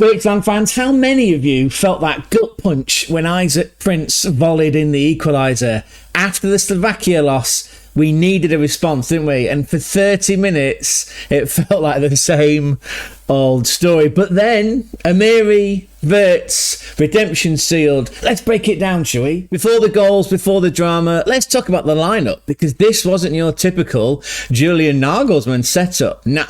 Deutschland fans, how many of you felt that gut punch when Isaac Prince volleyed in the equaliser? After the Slovakia loss, we needed a response, didn't we? And for 30 minutes, it felt like the same old story. But then, Amiri, Wirtz, redemption sealed. Let's break it down, shall we? Before the goals, before the drama, let's talk about the lineup, because this wasn't your typical Julian Nagelsmann setup. No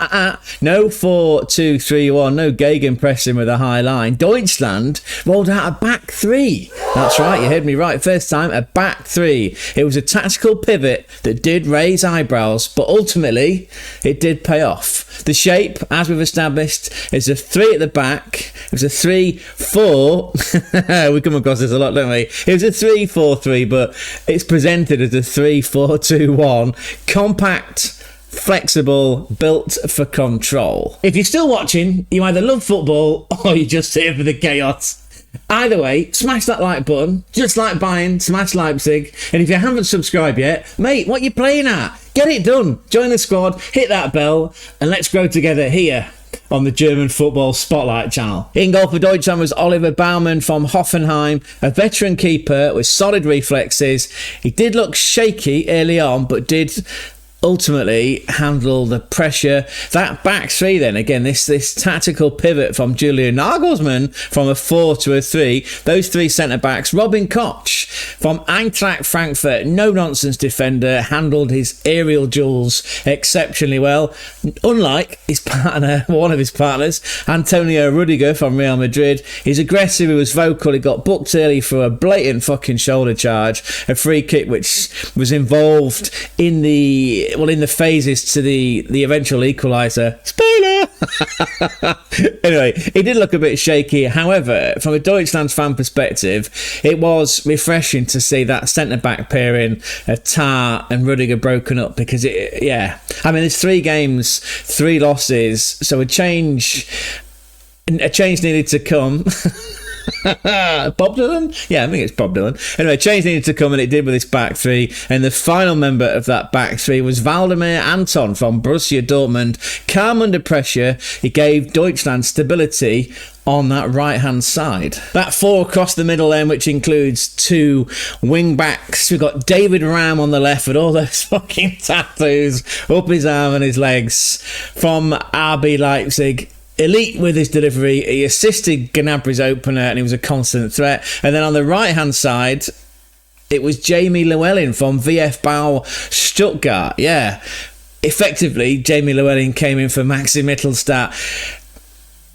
4-2-3-1, no gegenpressing with a high line. Deutschland rolled out a back three. That's right, you heard me right first time, a back three. It was a tactical pivot that did raise eyebrows, but ultimately it did pay off. The shape, as we've established, is a three at the back. It was a 3-4. We come across this a lot, don't we? It was a 3-4-3, but it's presented as a 3-4-2-1. Compact, flexible, built for control. If you're still watching, you either love football or you're just here for the chaos. Either way, smash that like button, just like Bayern, smash Leipzig. And if you haven't subscribed yet, mate, what you playing at? Get it done. Join the squad, hit that bell, and let's grow together here on the German Football Spotlight channel. In goal for Deutschland was Oliver Baumann from Hoffenheim, a veteran keeper with solid reflexes. He did look shaky early on, but did ultimately handle the pressure. That back three then, again, this tactical pivot from Julian Nagelsmann from a 4 to a 3. Those three centre-backs. Robin Koch from Eintracht Frankfurt, no-nonsense defender, handled his aerial duels exceptionally well. Unlike his partner, one of his partners, Antonio Rudiger from Real Madrid. He's aggressive, he was vocal, he got booked early for a blatant fucking shoulder charge. A free kick which was involved in the phases to the eventual equaliser. Spoiler! Anyway, he did look a bit shaky. However, from a Deutschland fan perspective, it was refreshing to see that centre-back pairing of Tar and Rudiger broken up, because there's 3 games, 3 losses, so a change needed to come. Bob Dylan? Yeah, I think it's Bob Dylan. Anyway, change needed to come, and it did with this back three. And the final member of that back three was Valdemar Anton from Borussia Dortmund. Calm under pressure, he gave Deutschland stability on that right-hand side. That 4 across the middle then, which includes 2 wing-backs. We've got David Ram on the left with all those fucking tattoos up his arm and his legs from RB Leipzig. Elite with his delivery. He assisted Gnabry's opener and he was a constant threat. And then on the right-hand side, it was Jamie Llewellyn from VfB Stuttgart. Yeah, effectively, Jamie Llewellyn came in for Maxi Mittelstadt.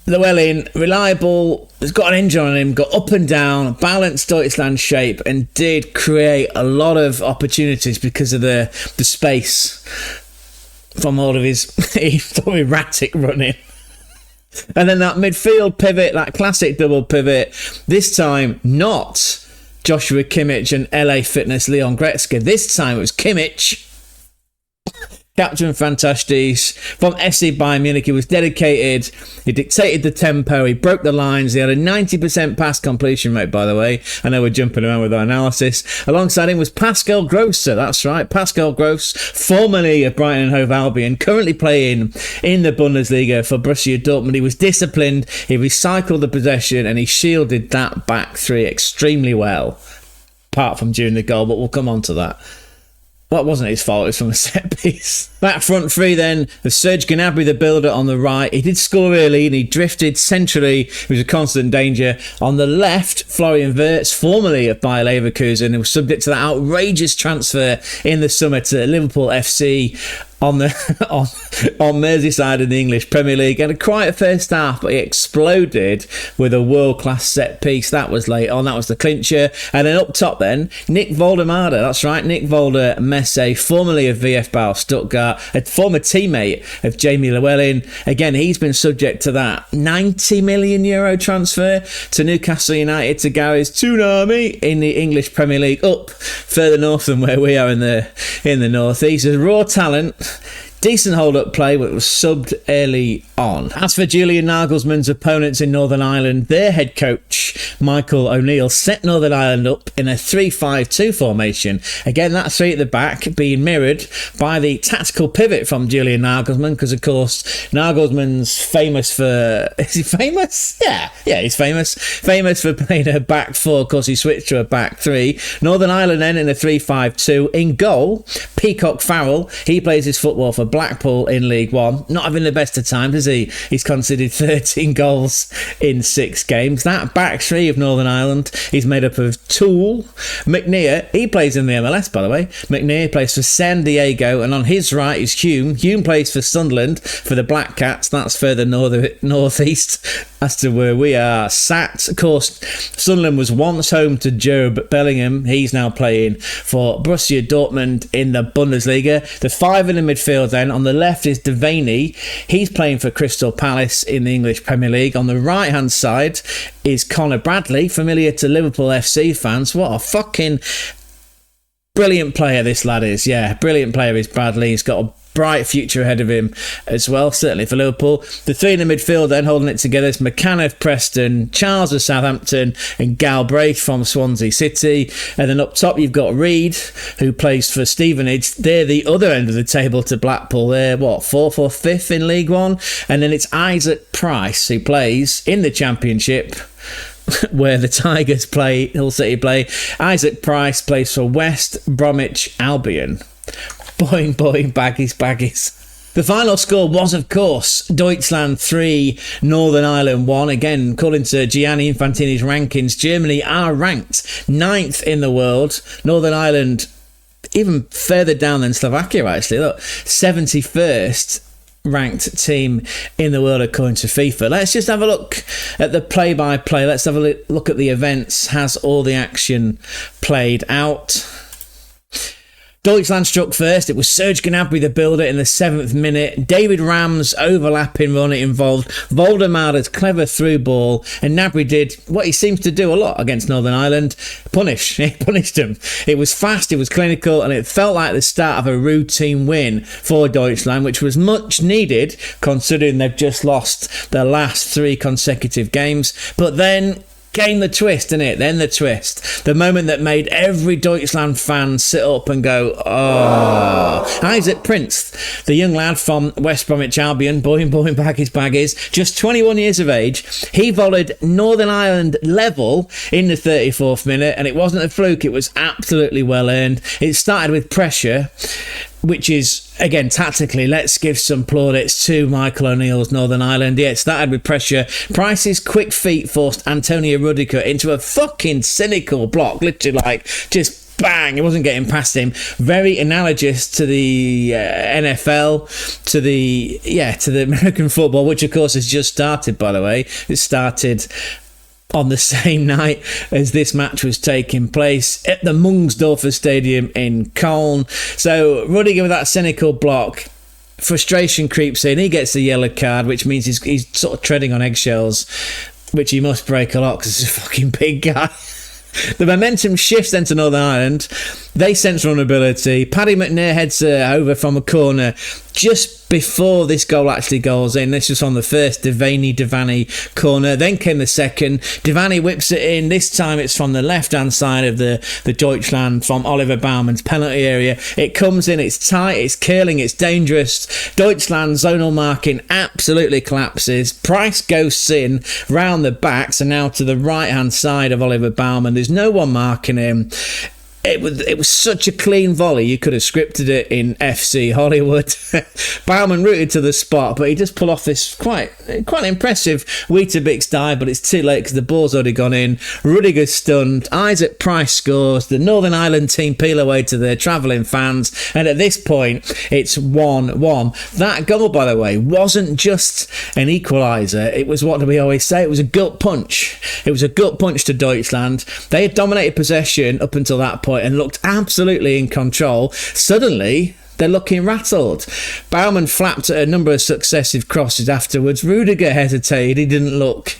Llewellyn, reliable, has got an engine on him, got up and down, balanced Deutschland shape, and did create a lot of opportunities because of the space from all of his erratic running. And then that midfield pivot, that classic double pivot, this time not Joshua Kimmich and LA Fitness Leon Goretzka. This time it was Kimmich, Captain Fantastis from FC Bayern Munich. He was dedicated, he dictated the tempo, he broke the lines, he had a 90% pass completion rate, by the way. I know we're jumping around with our analysis. Alongside him was Pascal Grosser, that's right, Pascal Gross, formerly of Brighton and Hove Albion, currently playing in the Bundesliga for Borussia Dortmund. He was disciplined, he recycled the possession, and he shielded that back three extremely well, apart from during the goal, but we'll come on to that. Well, it wasn't his fault, it was from a set piece. That front three then, the Serge Gnabry, the builder on the right. He did score early and he drifted centrally. He was a constant danger. On the left, Florian Wirtz, formerly of Bayer Leverkusen, who was subject to that outrageous transfer in the summer to Liverpool FC on Merseyside in the English Premier League. Had a quiet first half, but he exploded with a world-class set piece. That was late on. That was the clincher. And then up top then, Nick Voldemade. That's right, Nick Volder Messe, formerly of VfB Stuttgart, a former teammate of Jamie Llewellyn. Again, he's been subject to that €90 million transfer to Newcastle United to Gary's Tsunami in the English Premier League, up further north than where we are in the north east. A raw talent. Decent hold-up play, but it was subbed early on. As for Julian Nagelsmann's opponents in Northern Ireland, their head coach, Michael O'Neill, set Northern Ireland up in a 3-5-2 formation. Again, that three at the back being mirrored by the tactical pivot from Julian Nagelsmann, because, of course, Nagelsmann's famous for... Is he famous? Yeah, he's famous. Famous for playing a back four. Of course, he switched to a back three. Northern Ireland then in a 3-5-2. In goal, Peacock Farrell. He plays his football for Blackpool in League One. Not having the best of times, is he? He's conceded 13 goals in 6 games. That back three of Northern Ireland is made up of Toole, McNear. He plays in the MLS, by the way. McNear plays for San Diego, and on his right is Hume. Hume plays for Sunderland for the Black Cats. That's further northeast as to where we are sat. Of course, Sunderland was once home to Job Bellingham. He's now playing for Borussia Dortmund in the Bundesliga. The 5 in the midfield then. On the left is Devaney. He's playing for Crystal Palace in the English Premier League. On the right-hand side is Connor Bradley, familiar to Liverpool FC fans. What a fucking brilliant player this lad is. Yeah, brilliant player is Bradley. He's got a bright future ahead of him as well, certainly for Liverpool. The 3 in the midfield then holding it together is McCann of Preston, Charles of Southampton, and Galbraith from Swansea City. And then up top you've got Reid, who plays for Stevenage. They're the other end of the table to Blackpool. They're 4th or 5th in League One. And then it's Isaac Price, who plays in the Championship where the Tigers play, Hull City play. Isaac Price plays for West Bromwich Albion. Boing, boing, baggies. The final score was, of course, Deutschland 3, Northern Ireland 1. Again, according to Gianni Infantini's rankings, Germany are ranked 9th in the world. Northern Ireland even further down than Slovakia, actually. Look, 71st ranked team in the world according to FIFA. Let's just have a look at the play-by-play. Let's have a look at the events. Has all the action played out? Deutschland struck first. It was Serge Gnabry, the builder, in the 7th minute. David Ram's overlapping run, it involved Voldemar's clever through ball, and Gnabry did what he seems to do a lot against Northern Ireland: punish. He punished him. It was fast, it was clinical, and it felt like the start of a routine win for Deutschland, which was much needed considering they've just lost their last 3 consecutive games. But then came the twist, innit? Then the twist. The moment that made every Deutschland fan sit up and go, oh. Isaac Prince, the young lad from West Bromwich Albion, boing, boing, baggies, just 21 years of age. He volleyed Northern Ireland level in the 34th minute, and it wasn't a fluke. It was absolutely well earned. It started with pressure, which is, again, tactically, let's give some plaudits to Michael O'Neill's Northern Ireland. Yeah, it started with pressure. Price's quick feet forced Antonio Rudiger into a fucking cynical block, literally like just bang, it wasn't getting past him. Very analogous to the NFL, to the American football, which of course has just started, by the way. It started on the same night as this match was taking place at the Mungsdorfer Stadium in Cologne. So Rudiger with that cynical block, frustration creeps in. He gets the yellow card, which means he's sort of treading on eggshells, which he must break a lot because he's a fucking big guy. The momentum shifts then to Northern Ireland. They sense vulnerability. Paddy McNair heads over from a corner just before this goal actually goes in. This was on the first Devaney corner. Then came the second. Devaney whips it in. This time it's from the left-hand side of the Deutschland, from Oliver Baumann's penalty area. It comes in. It's tight. It's curling. It's dangerous. Deutschland zonal marking absolutely collapses. Price goes in round the back, so now to the right-hand side of Oliver Baumann. There's no one marking him. It was such a clean volley, you could have scripted it in FC Hollywood. Baumann rooted to the spot, but he just pulled off this quite impressive Weetabix dive, but it's too late because the ball's already gone in. Rudiger's stunned. Isaac Price scores. The Northern Ireland team peel away to their travelling fans, and at this point, it's 1-1. That goal, by the way, wasn't just an equaliser. It was, what do we always say? It was a gut punch. It was a gut punch to Deutschland. They had dominated possession up until that point and looked absolutely in control. Suddenly, they're looking rattled. Baumann flapped at a number of successive crosses afterwards. Rudiger hesitated. He didn't look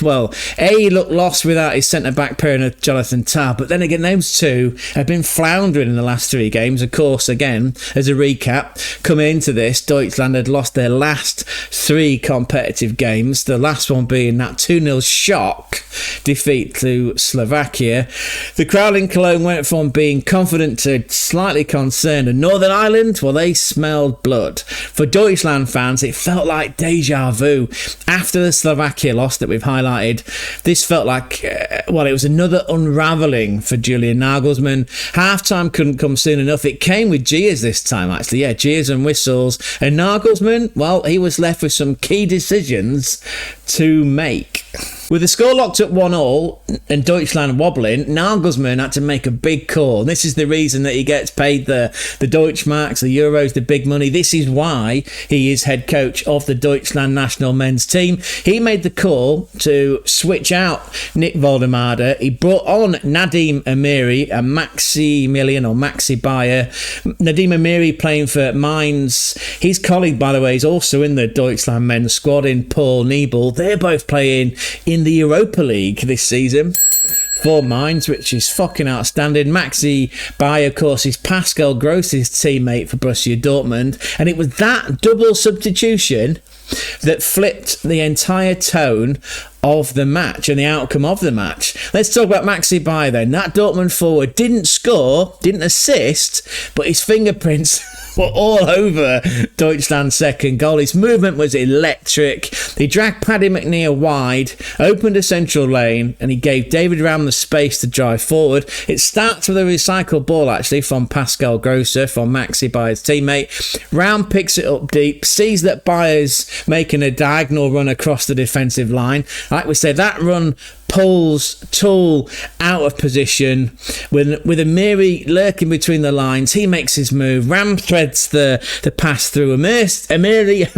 well, he looked lost without his centre-back pairing of Jonathan Tah, but then again, those two have been floundering in the last 3 games. Of course, again, as a recap, coming into this, Deutschland had lost their last 3 competitive games, the last one being that 2-0 shock defeat to Slovakia. The crowd in Cologne went from being confident to slightly concerned, and Northern Ireland, well, they smelled blood. For Deutschland fans, it felt like deja vu. After the Slovakia loss that we've highlighted, this felt like, it was another unravelling for Julian Nagelsmann. Half-time couldn't come soon enough. It came with jeers this time, actually. Yeah, jeers and whistles. And Nagelsmann, well, he was left with some key decisions to make. With the score locked at 1-1 and Deutschland wobbling, Nagelsmann had to make a big call. And this is the reason that he gets paid the Deutschmarks, the Euros, the big money. This is why he is head coach of the Deutschland national men's team. He made the call to switch out Nick Voldemade. He brought on Nadiem Amiri and Maxi Beier. Nadiem Amiri playing for Mainz. His colleague, by the way, is also in the Deutschland men's squad in Paul Niebel. They're both playing in the Europa League this season for Mainz, which is fucking outstanding. Maxi Beier, of course, is Pascal Gross's teammate for Borussia Dortmund, and it was that double substitution that flipped the entire tone of the match and the outcome of the match. Let's talk about Maxi Beier then. That Dortmund forward didn't score, didn't assist, but his fingerprints were all over Deutschland's second goal. His movement was electric. He dragged Paddy McNeil wide, opened a central lane, and he gave David Ram the space to drive forward. It starts with a recycled ball, actually, from Pascal Gross, from Maxi Beier's teammate. Ram picks it up deep, sees that Beier's making a diagonal run across the defensive line. Like we said, that run pulls Tool out of position with Amiri lurking between the lines. He makes his move. Ram threads the pass through Amiri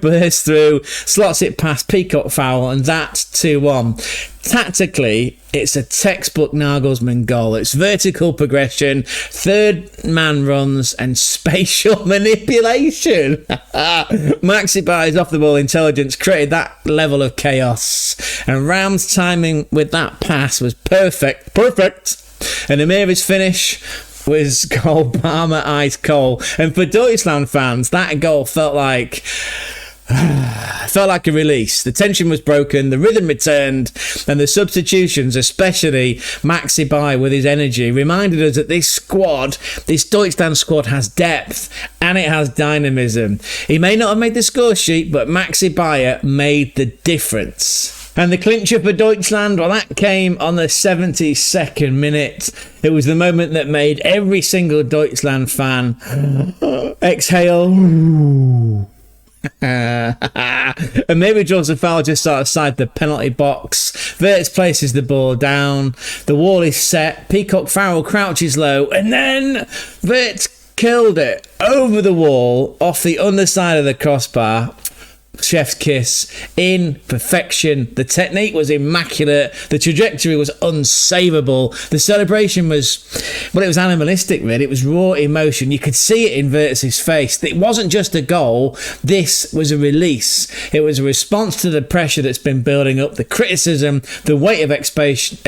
bursts through, slots it past Peacock Fowl, and that's 2-1. Tactically, it's a textbook Nagelsmann goal. It's vertical progression, third man runs, and spatial manipulation. Maxi Beier's off the ball intelligence created that level of chaos, and Ram's timing with that pass was perfect. And Amiri's finish was Obama ice cold. And for Deutschland fans, that goal felt like a release. The tension was broken, the rhythm returned, and the substitutions, especially Maxi Beier with his energy, reminded us that this Deutschland squad has depth and it has dynamism. He may not have made the score sheet, but Maxi Beier made the difference. And the clincher for Deutschland, well, that came on the 72nd minute. It was the moment that made every single Deutschland fan exhale. And maybe draws a foul just outside the penalty box. Wirtz places the ball down. The wall is set. Peacock Farrell crouches low, and then Wirtz killed it over the wall off the underside of the crossbar. Chef's kiss in perfection. The technique was immaculate. The trajectory was unsavable. The celebration was, well, it was animalistic, really. It was raw emotion. You could see it in Wirtz's face. It wasn't just a goal. This was a release. It was a response to the pressure that's been building up, the criticism, the weight of expectation.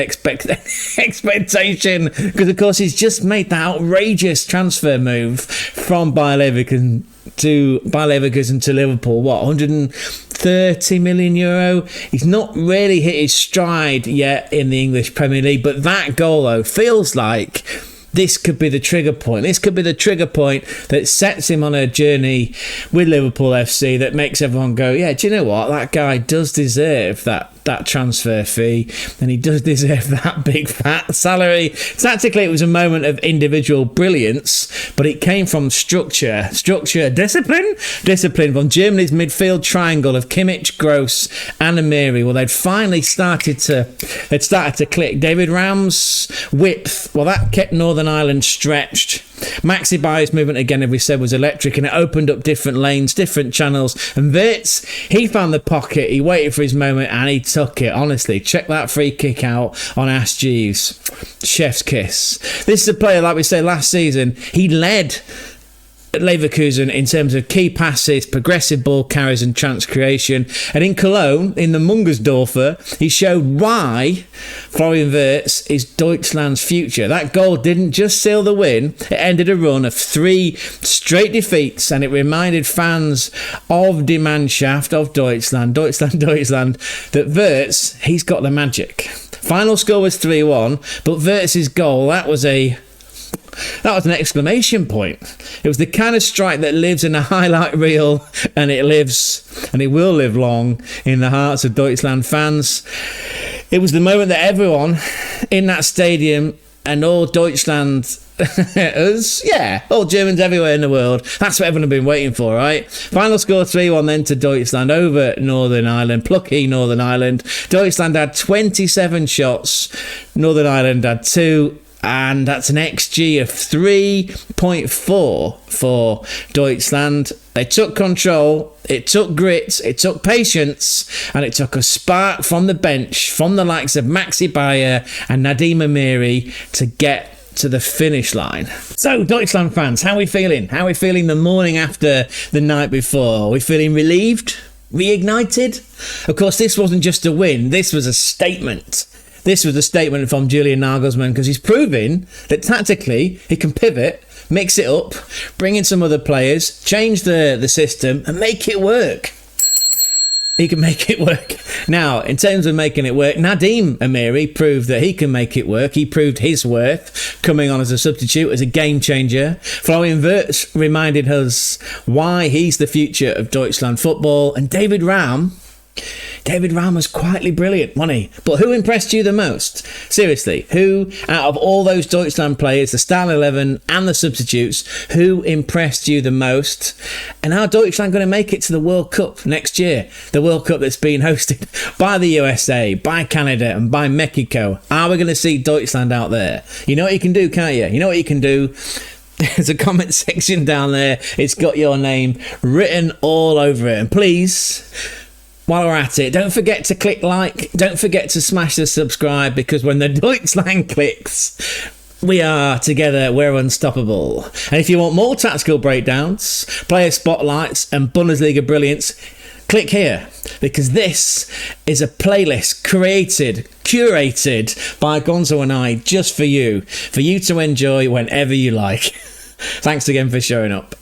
Because, of course, he's just made that outrageous transfer move from Bayer Leverkusen to Liverpool. What, 130 million euro? He's not really hit his stride yet in the English Premier League, but that goal, though, feels like this could be the trigger point. This could be the trigger point that sets him on a journey with Liverpool FC that makes everyone go, yeah, do you know what? That guy does deserve that transfer fee, and he does deserve that big fat salary. Tactically, it was a moment of individual brilliance, but it came from structure, discipline from Germany's midfield triangle of Kimmich, Gross and Amiri. Well, they'd finally started to click. David Ram's width, well, that kept Northern Ireland stretched. Maxi Beier's movement, again, as we said, was electric, and it opened up different lanes, different channels. And Wirtz, he found the pocket, he waited for his moment, and he took it. Honestly, check that free kick out on Ash Jeeves. Chef's kiss. This is a player, like we said last season, he led Leverkusen in terms of key passes, progressive ball carries and chance creation. And in Cologne, in the Mungersdorfer, he showed why Florian Wirtz is Deutschland's future. That goal didn't just seal the win, it ended a run of 3 straight defeats, and it reminded fans of Die Mannschaft of Deutschland, that Wirtz, he's got the magic. Final score was 3-1, but Wirtz's goal, that was an exclamation point. It was the kind of strike that lives in a highlight reel, and it will live long in the hearts of Deutschland fans. It was the moment that everyone in that stadium and all Deutschland all Germans everywhere in the world, that's what everyone had been waiting for, right? Final score 3-1 then to Deutschland over Northern Ireland, plucky Northern Ireland. Deutschland had 27 shots, Northern Ireland had 2, and that's an XG of 3.4 for Deutschland. They took control, it took grit, it took patience, and it took a spark from the bench, from the likes of Maxi, Beier and Nadiem Amiri to get to the finish line. So, Deutschland fans, how are we feeling? How are we feeling the morning after the night before? Are we feeling relieved? Reignited? Of course, this wasn't just a win, this was a statement. This was a statement from Julian Nagelsmann, because he's proving that tactically he can pivot, mix it up, bring in some other players, change the system and make it work. He can make it work. Now, in terms of making it work, Nadiem Amiri proved that he can make it work. He proved his worth coming on as a substitute, as a game changer. Florian Wirtz reminded us why he's the future of Deutschland football. And David Raum was quietly brilliant, wasn't he? But who impressed you the most? Seriously, who out of all those Deutschland players, the Star 11 and the substitutes, who impressed you the most? And are Deutschland going to make it to the World Cup next year? The World Cup that's being hosted by the USA, by Canada and by Mexico. Are we going to see Deutschland out there? You know what you can do, can't you? You know what you can do? There's a comment section down there. It's got your name written all over it. And please, while we're at it, don't forget to click like, don't forget to smash the subscribe, because when the Deutschland clicks, we are together, we're unstoppable. And if you want more tactical breakdowns, player spotlights and Bundesliga brilliance, click here, because this is a playlist curated by Gonzo and I just for you to enjoy whenever you like. Thanks again for showing up.